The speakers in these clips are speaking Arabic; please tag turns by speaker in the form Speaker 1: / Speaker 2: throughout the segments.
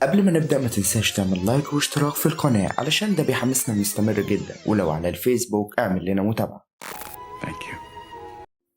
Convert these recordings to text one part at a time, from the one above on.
Speaker 1: قبل ما نبدأ ما تنساش تعمل لايك واشتراك في القناة علشان ده بيحمسنا نستمر جدا، ولو على الفيسبوك اعمل لنا متابعة.
Speaker 2: Thank you.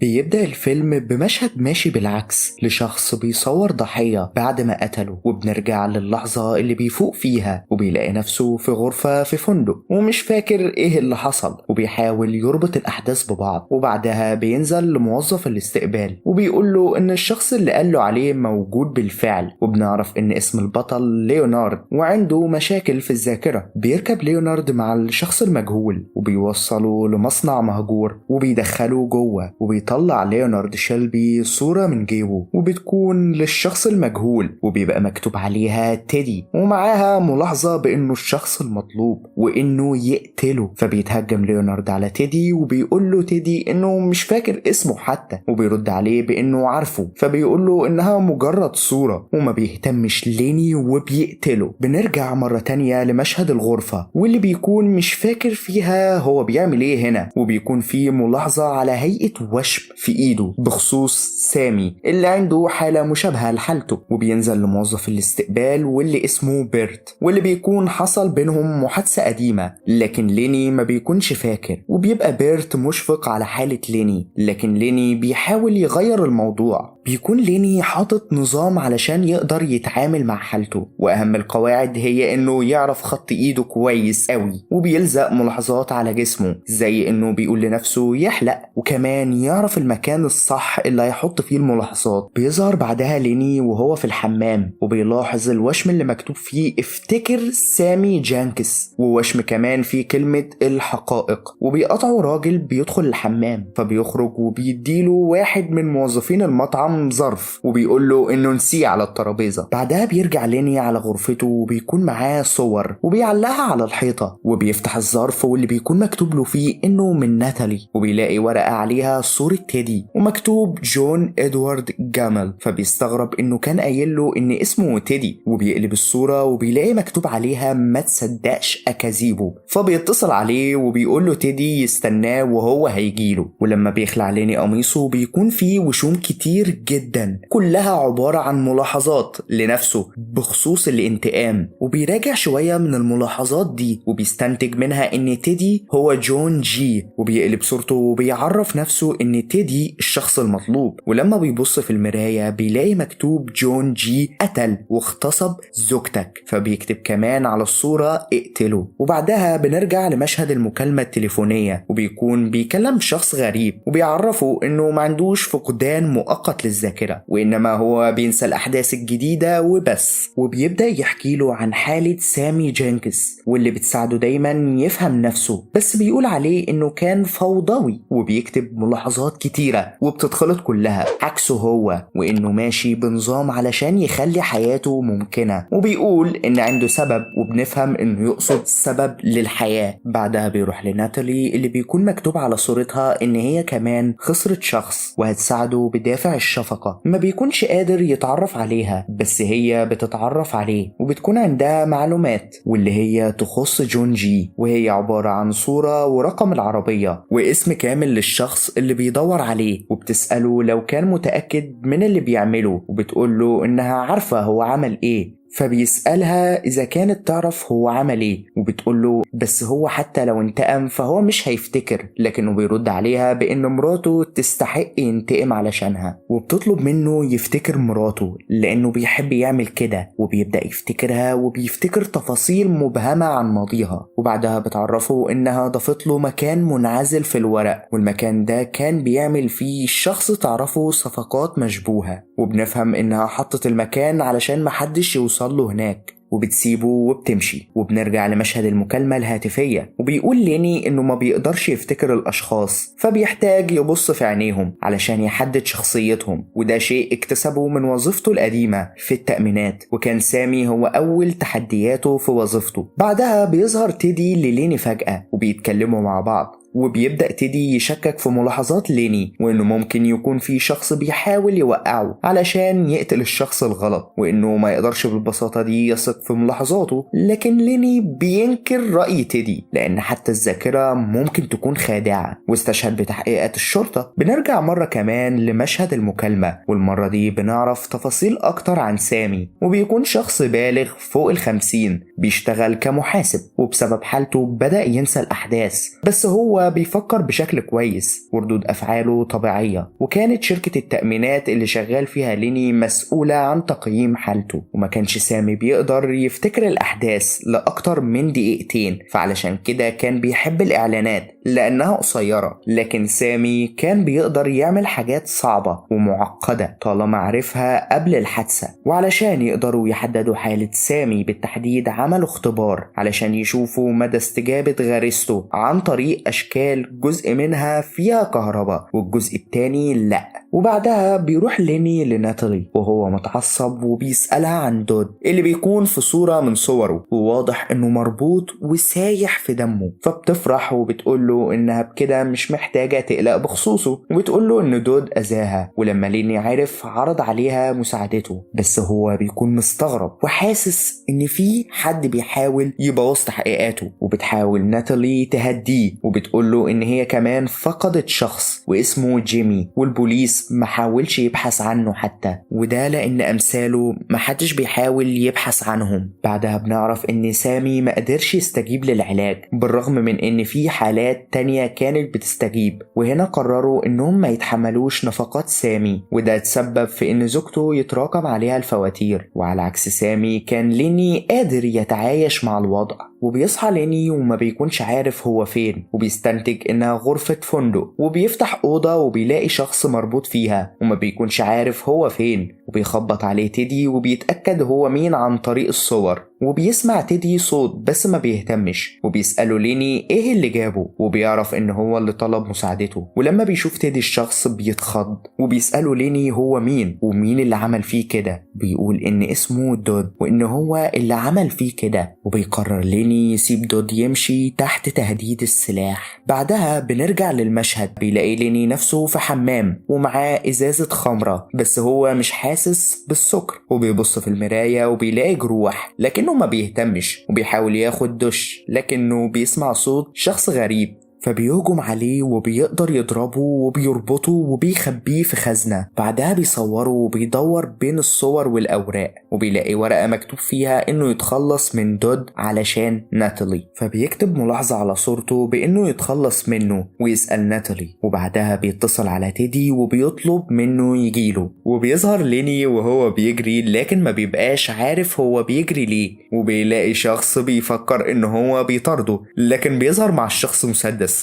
Speaker 1: بيبدأ الفيلم بمشهد ماشي بالعكس لشخص بيصور ضحية بعد ما قتله، وبنرجع للحظة اللي بيفوق فيها وبيلاقي نفسه في غرفة في فندق ومش فاكر ايه اللي حصل، وبيحاول يربط الأحداث ببعض. وبعدها بينزل لموظف الاستقبال وبيقول له ان الشخص اللي قاله عليه موجود بالفعل، وبنعرف ان اسم البطل ليونارد وعنده مشاكل في الذاكرة. بيركب ليونارد مع الشخص المجهول وبيوصله لمصنع مهجور وبيدخله جوه، وبيطلع ليونارد شيلبي صورة من جيبه وبتكون للشخص المجهول وبيبقى مكتوب عليها تيدي، ومعاها ملاحظة بانه الشخص المطلوب وانه يقتله. فبيتهجم ليونارد على تيدي وبيقول له تيدي انه مش فاكر اسمه حتى، وبيرد عليه بانه عارفه، فبيقول له انها مجرد صورة وما بيهتمش ليني وبيقتله. بنرجع مرة تانية لمشهد الغرفة واللي بيكون مش فاكر فيها هو بيعمل ايه هنا، وبيكون فيه ملاحظة على هيئة وشم في ايده بخصوص سامي اللي عنده حالة مشابهة لحالته. وبينزل لموظف الاستقبال واللي اسمه بيرت، واللي بيكون حصل بينهم محادثة قديمة لكن ليني ما بيكونش فاكر. وبيبقى بيرت مشفق على حالة ليني، لكن ليني بيحاول يغير الموضوع. بيكون ليني حاطط نظام علشان يقدر يتعامل مع حالته، واهم القواعد هي انه يعرف خط ايده كويس قوي، وبيلزق ملاحظات على جسمه زي انه بيقول لنفسه يحلق، وكمان يعرف المكان الصح اللي هيحط فيه الملاحظات. بيظهر بعدها ليني وهو في الحمام وبيلاحظ الوشم اللي مكتوب فيه افتكر سامي جانكس، ووشم كمان فيه كلمة الحقائق. وبيقطعه راجل بيدخل الحمام، فبيخرج وبيديله واحد من موظفين المطعم ظرف وبيقول له انه نسيه على الترابيزة. بعدها بيرجع ليني على غرفته وبيكون معاه صور وبيعلقها على الحيطة، وبيفتح الظرف واللي بيكون مكتوب له فيه انه من ناتالي، وبيلاقي ورقة عليها صورة تيدي ومكتوب جون ادوارد جامل. فبيستغرب انه كان قايل له ان اسمه تيدي، وبيقلب الصورة وبيلاقي مكتوب عليها ما تصدقش اكاذيبه. فبيتصل عليه وبيقول له تيدي يستناه وهو هيجيله. ولما بيخلع ليني قميصه بيكون فيه وشوم كتير جدا كلها عبارة عن ملاحظات لنفسه بخصوص الانتقام، وبيراجع شوية من الملاحظات دي وبيستنتج منها ان تيدي هو جون جي، وبيقلب صورته وبيعرف نفسه ان تيدي الشخص المطلوب. ولما بيبص في المراية بيلاقي مكتوب جون جي قتل واغتصب زوجتك، فبيكتب كمان على الصورة اقتله. وبعدها بنرجع لمشهد المكالمة التليفونية وبيكون بيكلم شخص غريب وبيعرفه انه ما عندوش فقدان مؤقت للذاكرة، وإنما هو بينسى الأحداث الجديدة وبس. وبيبدأ يحكي له عن حالة سامي جانكس واللي بتساعده دايما يفهم نفسه، بس بيقول عليه إنه كان فوضوي وبيكتب ملاحظات كتيرة وبتتخلط كلها عكسه هو، وإنه ماشي بنظام علشان يخلي حياته ممكنة. وبيقول إن عنده سبب وبنفهم إنه يقصد سبب للحياة. بعدها بيروح لناتالي اللي بيكون مكتوب على صورتها إن هي كمان خسرت شخص وهتساعده بدافع الشفقة. ما بيكونش قادر يتعرف عليها بس هي بتتعرف عليه وبتكون عندها معلومات واللي هي تخص جون جي، وهي عبارة عن صورة ورقم العربية واسم كامل للشخص اللي بيدور عليه. وبتسأله لو كان متأكد من اللي بيعمله، وبتقوله انها عارفة هو عمل ايه. فبيسألها إذا كانت تعرف هو عمل إيه، وبتقوله بس هو حتى لو انتقم فهو مش هيفتكر، لكنه بيرد عليها بأن مراته تستحق ينتقم علشانها، وبتطلب منه يفتكر مراته لأنه بيحب يعمل كده، وبيبدأ يفتكرها وبيفتكر تفاصيل مبهمة عن ماضيها. وبعدها بتعرفه إنها ضافت له مكان منعزل في الورق، والمكان ده كان بيعمل فيه شخص تعرفه صفقات مشبوهة، وبنفهم إنها حطت المكان علشان محدش يوصل له هناك، وبتسيبه وبتمشي. وبنرجع لمشهد المكالمة الهاتفية وبيقول ليني انه ما بيقدرش يفتكر الاشخاص، فبيحتاج يبص في عينيهم علشان يحدد شخصيتهم، وده شيء اكتسبه من وظيفته القديمة في التأمينات، وكان سامي هو اول تحدياته في وظيفته. بعدها بيظهر تيدي لليني فجأة وبيتكلموا مع بعض، وبيبدأ تيدي يشكك في ملاحظات ليني وإنه ممكن يكون في شخص بيحاول يوقعه علشان يقتل الشخص الغلط، وإنه ما يقدرش بالبساطة دي يثق في ملاحظاته. لكن ليني بينكر رأي تيدي لأن حتى الذاكرة ممكن تكون خادعة، واستشهد بتحقيقات الشرطة. بنرجع مرة كمان لمشهد المكالمة، والمرة دي بنعرف تفاصيل أكتر عن سامي، وبيكون شخص بالغ فوق ال50 بيشتغل كمحاسب، وبسبب حالته بدأ ينسى الأحداث، بس هو بيفكر بشكل كويس وردود أفعاله طبيعية. وكانت شركة التأمينات اللي شغال فيها ليني مسؤولة عن تقييم حالته، وما كانش سامي بيقدر يفتكر الأحداث لأكتر من دقيقتين، فعلشان كده كان بيحب الإعلانات لأنها قصيرة. لكن سامي كان بيقدر يعمل حاجات صعبة ومعقدة طالما عرفها قبل الحادثة. وعلشان يقدروا يحددوا حالة سامي بالتحديد عملوا اختبار علشان يشوفوا مدى استجابة غريزته عن طريق أشكال جزء منها فيها كهرباء والجزء التاني لأ. وبعدها بيروح ليني لناتالي وهو متعصب وبيسألها عن دود اللي بيكون في صورة من صوره، وواضح انه مربوط وسايح في دمه. فبتفرح وبتقوله انها بكده مش محتاجة تقلق بخصوصه، وبتقوله ان دود اذاها. ولما ليني عرف عرض عليها مساعدته، بس هو بيكون مستغرب وحاسس ان في حد بيحاول يبوظ تحقيقاته. وبتحاول ناتالي تهديه وبتقوله ان هي كمان فقدت شخص واسمه جيمي، والبوليس محاولش يبحث عنه حتى، وده لان امثاله محدش بيحاول يبحث عنهم. بعدها بنعرف ان سامي ما قدرش يستجيب للعلاج بالرغم من ان في حالات تانية كانت بتستجيب، وهنا قرروا انهم ما يتحملوش نفقات سامي، وده تسبب في ان زوجته يتراكم عليها الفواتير. وعلى عكس سامي كان ليني قادر يتعايش مع الوضع، وبيصحى ليني وما بيكونش عارف هو فين، وبيستنتج انها غرفة فندق، وبيفتح اوضة وبيلاقي شخص مربوط فيها وما بيكونش عارف هو فين. وبيخبط عليه تيدي وبيتأكد هو مين عن طريق الصور، وبيسمع تيدي صوت بس ما بيهتمش، وبيسأله ليني ايه اللي جابه، وبيعرف ان هو اللي طلب مساعدته. ولما بيشوف تيدي الشخص بيتخض، وبيسأله ليني هو مين ومين اللي عمل فيه كده. بيقول ان اسمه دود وان هو اللي عمل فيه كده، وبيقرر ليني يسيب دود يمشي تحت تهديد السلاح. بعدها بنرجع للمشهد، بيلاقي ليني نفسه في حمام ومعاه ازازة خمرة، بس هو مش حاسس بالسكر، وبيبص في المراية وبيلاقي جروح لكنه ما بيهتمش، وبيحاول ياخد دش لكنه بيسمع صوت شخص غريب، فبيهجم عليه وبيقدر يضربه وبيربطه وبيخبيه في خزنة. بعدها بيصوره وبيدور بين الصور والأوراق، وبيلاقي ورقة مكتوب فيها إنه يتخلص من دود علشان ناتالي، فبيكتب ملاحظة على صورته بإنه يتخلص منه ويسأل ناتالي. وبعدها بيتصل على تيدي وبيطلب منه يجيله، وبيظهر ليني وهو بيجري لكن ما بيبقاش عارف هو بيجري ليه، وبيلاقي شخص بيفكر إنه هو بيطارده لكن بيظهر مع الشخص مسدس،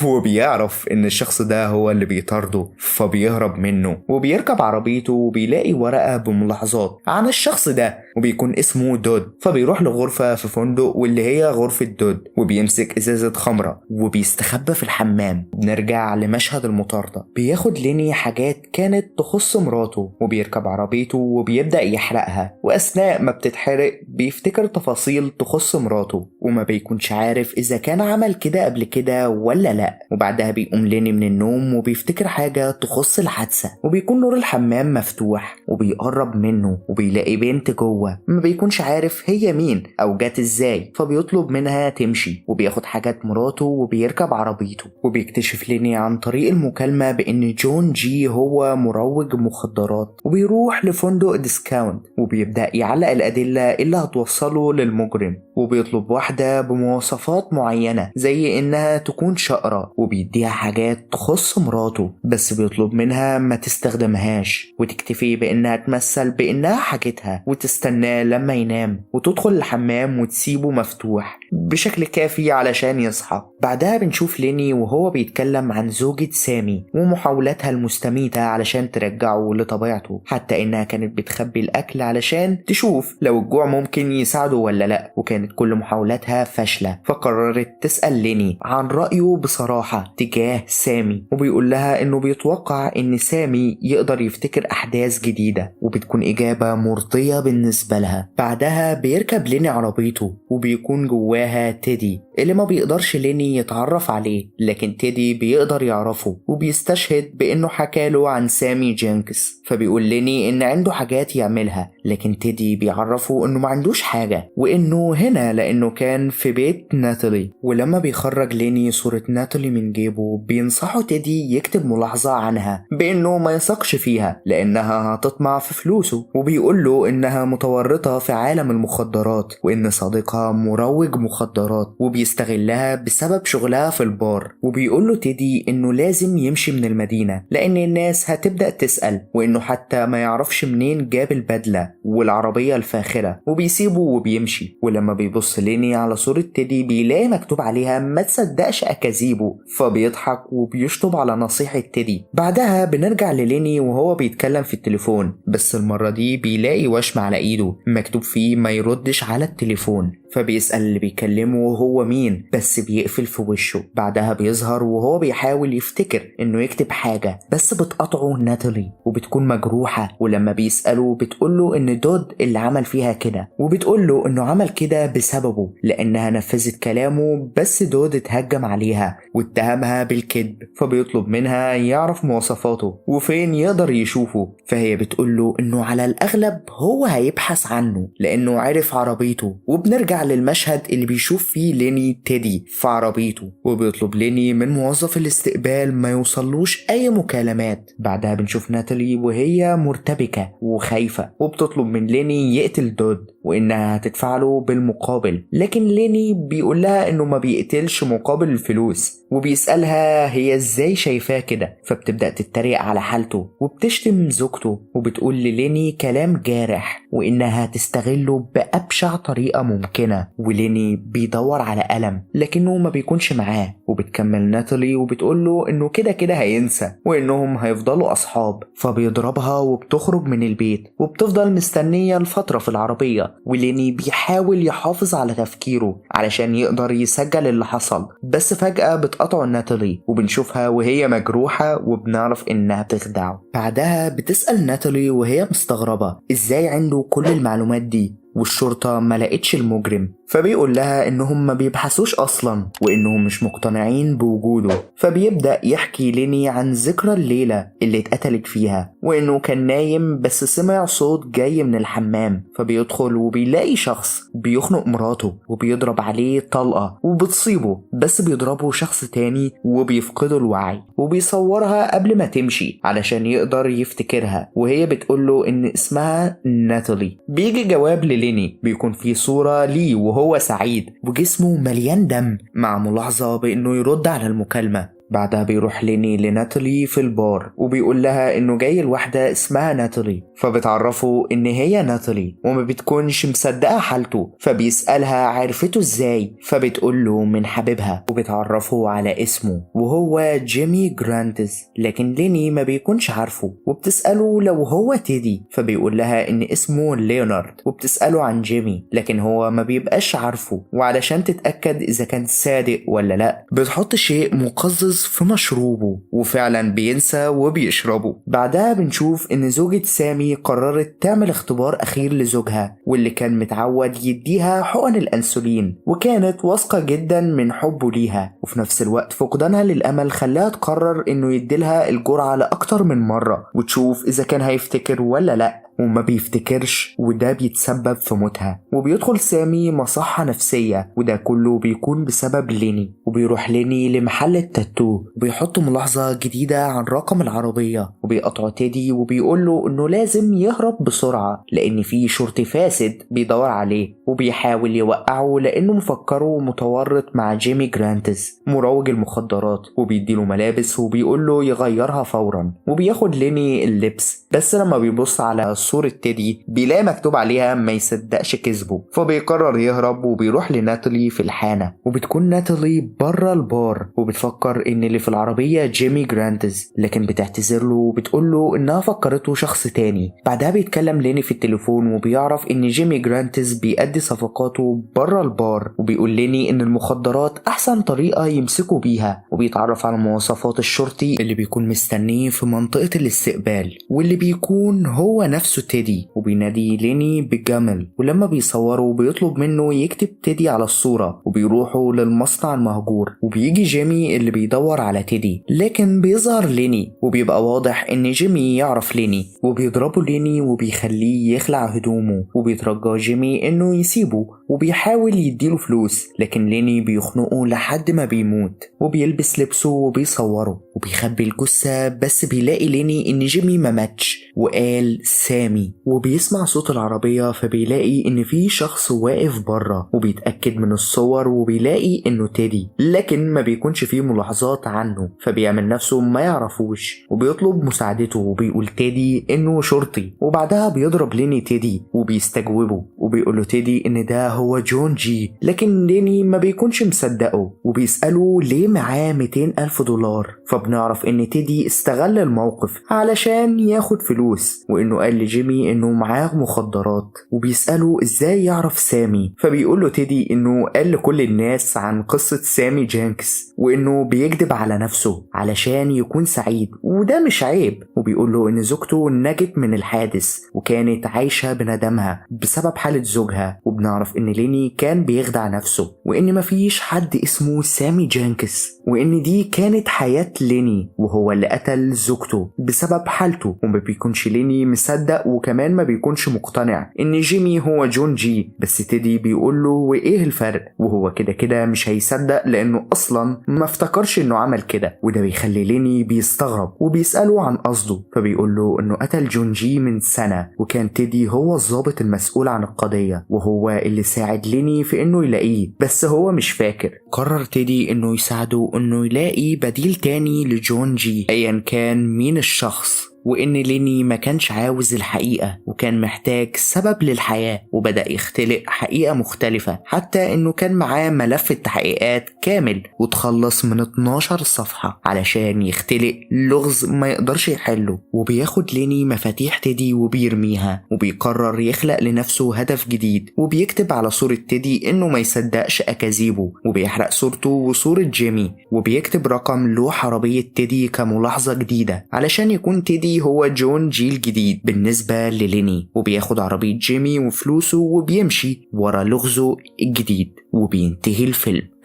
Speaker 1: وبيعرف ان الشخص ده هو اللي بيطارده، فبيهرب منه وبيركب عربيته وبيلاقي ورقة بملاحظات عن الشخص ده وبيكون اسمه دود. فبيروح لغرفة في فندق واللي هي غرفة دود، وبيمسك ازازة خمرة وبيستخبى في الحمام. بنرجع لمشهد المطاردة، بياخد ليني حاجات كانت تخص مراته وبيركب عربيته وبيبدأ يحرقها، واثناء ما بتتحرق بيفتكر تفاصيل تخص مراته وما بيكونش عارف اذا كان عمل كده قبل كده ولا لا. وبعدها بيقوم ليني من النوم وبيفتكر حاجة تخص الحادثة، وبيكون نور الحمام مفتوح وبيقرب منه وبيلاقي بنت جوه ما بيكونش عارف هي مين او جات ازاي، فبيطلب منها تمشي وبياخد حاجات مراته وبيركب عربيته. وبيكتشف ليني عن طريق المكالمة بان جون جي هو مروج مخدرات، وبيروح لفندق ديسكاونت وبيبدأ يعلق الأدلة اللي هتوصله للمجرم، وبيطلب واحدة بمواصفات معينة زي انها تكون شقرة، وبيديها حاجات تخص مراته بس بيطلب منها ما تستخدمهاش وتكتفي بانها تمثل بانها حاجتها وتستناه لما ينام، وتدخل الحمام وتسيبه مفتوح بشكل كافي علشان يصحى. بعدها بنشوف ليني وهو بيتكلم عن زوجة سامي ومحاولاتها المستميتة علشان ترجعه لطبيعته، حتى انها كانت بتخبي الاكل علشان تشوف لو الجوع ممكن يساعده ولا لا، وكانت كل محاولاتها فاشلة. فقررت تسأل ليني عن رأيه بصراحة تجاه سامي، وبيقول لها انه بيتوقع ان سامي يقدر يفتكر احداث جديدة، وبتكون اجابة مرضية بالنسبة لها. بعدها بيركب ليني عربيته وبيكون جواها تيدي اللي ما بيقدرش ليني يتعرف عليه، لكن تيدي بيقدر يعرفه وبيستشهد بانه حكاله عن سامي جينكس. فبيقول ليني ان عنده حاجات يعملها، لكن تيدي بيعرفه انه ما عندوش حاجة وانه هنا لانه كان في بيت ناتالي. ولما بيخرج ليني صورة ناتالي من جيبه بينصحه تيدي يكتب ملاحظة عنها بانه ما يثقش فيها لانها هتطمع في فلوسه، وبيقول له انها متورطة في عالم المخدرات وان صديقها مروج مخدرات وبيستغلها بسبب شغلها في البار. وبيقول له تيدي انه لازم يمشي من المدينة لان الناس هتبدأ تسأل، وانه حتى ما يعرفش منين جاب البدلة والعربية الفاخرة، وبيسيبه وبيمشي. ولما بيبص ليني على صورة تيدي بيلاقي مكتوب عليها ما تصدقش اكاذيبه، فبيضحك وبيشطب على نصيحة تيدي. بعدها بنرجع لليني وهو بيتكلم في التليفون، بس المرة دي بيلاقي وشم على ايده مكتوب فيه ما يردش على التليفون. فبيسأل اللي بيكلمه وهو مين، بس بيقفل في وشه. بعدها بيظهر وهو بيحاول يفتكر انه يكتب حاجة، بس بتقطعه ناتالي وبتكون مجروحة. ولما بيسأله بتقوله ان دود اللي عمل فيها كده، وبتقوله انه عمل كده بسببه لانها نفذت كلامه، بس دود اتهجم عليها واتهمها بالكذب. فبيطلب منها يعرف مواصفاته وفين يقدر يشوفه، فهي بتقوله انه على الاغلب هو هيبحث عنه لانه عرف عربيته. وبنرجع للمشهد اللي بيشوف فيه ليني تيدي في عربيته، وبيطلب ليني من موظف الاستقبال ما يوصلوش اي مكالمات. بعدها بنشوف ناتالي وهي مرتبكة وخايفة، وبتطلب من ليني يقتل دود وانها هتدفع له بالمقابل، لكن ليني بيقول لها انه ما بيقتلش مقابل الفلوس، وبيسألها هي ازاي شايفاه كده. فبتبدأ تتريق على حالته وبتشتم زوجته، وبتقول لليني كلام جارح وانها تستغله بأبشع طريقة ممكنة. وليني بيدور على قلم لكنه ما بيكونش معاه، وبتكمل ناتالي وبتقوله انه كده كده هينسى وانهم هيفضلوا اصحاب. فبيضربها وبتخرج من البيت، وبتفضل مستنية الفترة في العربية، وليني بيحاول يحافظ على تفكيره علشان يقدر يسجل اللي حصل. بس فجأة بتقطع ناتالي وبنشوفها وهي مجروحة وبنعرف انها بتخدعه. بعدها بتسأل ناتالي وهي مستغربة ازاي عنده كل المعلومات دي والشرطة ما لقتش المجرم. فبيقول لها انهم ما بيبحثوش اصلا وانهم مش مقتنعين بوجوده. فبيبدأ يحكي ليني عن ذكرى الليلة اللي اتقتلت فيها، وانه كان نايم بس سمع صوت جاي من الحمام. فبيدخل وبيلاقي شخص بيخنق مراته وبيضرب عليه طلقة وبتصيبه، بس بيضربه شخص تاني وبيفقده الوعي، وبيصورها قبل ما تمشي علشان يقدر يفتكرها، وهي بتقوله ان اسمها ناتالي. بيجي جواب ليني بيكون فيه صورة ليه وهو سعيد وجسمه مليان دم، مع ملاحظة بانه يرد على المكالمة. بعدها بيروح ليني لناتالي في البار وبيقول لها انه جاي الواحدة اسمها ناتالي، فبتعرفه ان هي ناتالي وما بتكونش مصدقة حالته. فبيسألها عرفته ازاي، فبتقوله من حبيبها، وبتعرفه على اسمه وهو جيمي جرانتز، لكن ليني ما بيكونش عارفه. وبتسأله لو هو تيدي، فبيقول لها ان اسمه ليونارد، وبتسأله عن جيمي لكن هو ما بيبقاش عارفه. وعلشان تتأكد اذا كان صادق ولا لا بتحط شيء مقزز في مشروبه، وفعلا بينسى وبيشربه. بعدها بنشوف ان زوجة سامي قررت تعمل اختبار اخير لزوجها واللي كان متعود يديها حقن الانسولين، وكانت واثقة جدا من حبه ليها، وفي نفس الوقت فقدانها للامل خلاها تقرر انه يديلها الجرعة لاكتر من مرة وتشوف اذا كان هيفتكر ولا لا، وما بيفتكرش، وده بيتسبب في موتها. وبيدخل سامي مصحة نفسية، وده كله بيكون بسبب ليني. وبيروح ليني لمحل التاتو وبيحط ملاحظة جديدة عن رقم العربية، وبيقطع تيدي وبيقوله انه لازم يهرب بسرعة لان في شرطي فاسد بيدور عليه وبيحاول يوقعه لانه مفكره متورط مع جيمي جرانتز مروج المخدرات، وبيديله ملابس وبيقوله يغيرها فورا. وبياخد ليني اللبس، بس لما بيبص على صورة تيدي بيلاقي مكتوب عليها ما يصدقش كذبه، فبيقرر يهرب وبيروح لناتالي في الحانة. وبتكون ناتالي بره البار وبتفكر ان اللي في العربية جيمي جرانتز، لكن بتعتذر له وبتقول له انها فكرته شخص تاني. بعدها بيتكلم ليني في التليفون وبيعرف ان جيمي جرانتز بيأدي صفقاته بره البار، وبيقول ليني ان المخدرات احسن طريقة يمسكوا بيها. وبيتعرف على مواصفات الشرطي اللي بيكون مستنيه في منطقة الاستقبال، واللي بيكون هو نفسه نفسه تيدي وبينادي ليني بالجمل، ولما بيصوره بيطلب منه يكتب تيدي على الصورة، وبيروحوا للمصنع المهجور وبيجي جيمي اللي بيدور على تيدي، لكن بيظهر ليني وبيبقى واضح ان جيمي يعرف ليني وبيضربه ليني وبيخليه يخلع هدومه، وبيترجى جيمي انه يسيبه وبيحاول يديله فلوس، لكن ليني بيخنقه لحد ما بيموت وبيلبس لبسه وبيصوره وبيخبي الجثة، بس بيلاقي ليني ان جيمي ما ماتش وقال سامي، وبيسمع صوت العربية فبيلاقي ان في شخص واقف بره وبيتأكد من الصور وبيلاقي انه تيدي، لكن ما بيكونش فيه ملاحظات عنه فبيعمل نفسه ما يعرفوش وبيطلب مساعدته وبيقول تيدي انه شرطي، وبعدها بيضرب ليني تيدي وبيستجوبه وبيقوله تيدي ان ده هو جون جي، لكن ليني ما بيكونش مصدقه وبيسأله ليه معاه 200,000 دولار، فبنعرف ان تيدي استغل الموقف علشان ياخد فلوس، وانه قال لجيمي انه معاه مخدرات وبيسأله ازاي يعرف سامي، فبيقوله تيدي انه قال لكل الناس عن قصة سامي جانكس وانه بيكذب على نفسه علشان يكون سعيد وده مش عيب، وبيقوله ان زوجته نجت من الحادث وكانت عايشة بندمها بسبب حالة زوجها، وبنعرف ان ليني كان بيخدع نفسه وان مفيش حد اسمه سامي جانكس، وان دي كانت حياة ليني وهو اللي قتل زوجته بسبب حالته، وما بيكونش ليني مصدق وكمان ما بيكونش مقتنع ان جيمي هو جون جي، بس تيدي بيقوله وايه الفرق، وهو كده كده مش هيصدق لانه اصلا ما افتكرش انه عمل كده، وده بيخلي ليني بيستغرب وبيسأله عن قصده، فبيقوله انه قتل جون جي من سنة وكان تيدي هو الضابط المسؤول عن القضية وهو اللي ساعد ليني في انه يلاقيه، بس هو مش فاكر. قرر تيدي انه يساعده انه يلاقي بديل تاني لجون جي ايا كان مين الشخص، وإن ليني ما كانش عاوز الحقيقة وكان محتاج سبب للحياة، وبدأ يختلق حقيقة مختلفة حتى إنه كان معاه ملف التحقيقات كامل وتخلص من 12 صفحة علشان يختلق لغز ما يقدرش يحله، وبياخد ليني مفاتيح تيدي وبيرميها وبيقرر يخلق لنفسه هدف جديد، وبيكتب على صورة تيدي إنه ما يصدقش أكاذيبه، وبيحرق صورته وصورة جيمي، وبيكتب رقم لوح عربية تيدي كملاحظة جديدة علشان يكون تيدي هو جون جي الجديد بالنسبة لليني، وبياخد عربية جيمي وفلوسه وبيمشي ورا لغزه الجديد، وبينتهي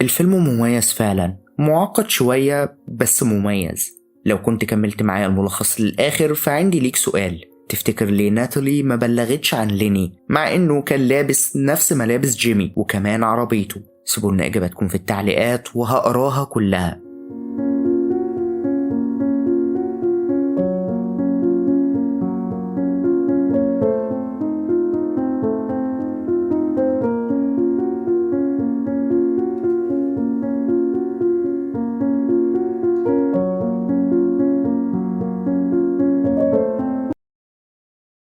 Speaker 1: الفيلم مميز فعلا، معقد شوية بس مميز. لو كنت كملت معايا الملخص للآخر فعندي ليك سؤال، تفتكر ليه ناتالي ما بلغتش عن ليني مع انه كان لابس نفس ملابس جيمي وكمان عربيته؟ سيبولنا اجاباتكم في التعليقات وهقراها كلها.